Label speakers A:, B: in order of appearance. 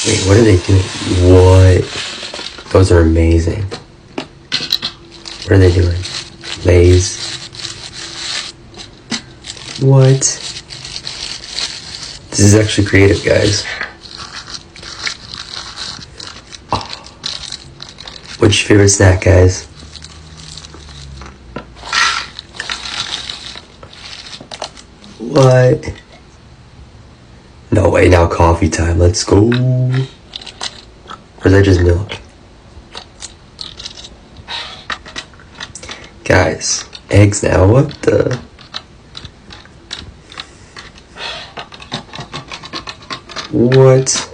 A: Wait, what are they doing? What? Those are amazing. What are they doing? Lays. What? This is actually creative, guys. Oh. What's your favorite snack, guys? What? No way, now coffee time. Let's go. Or is that just milk? Guys, eggs now. What the? What?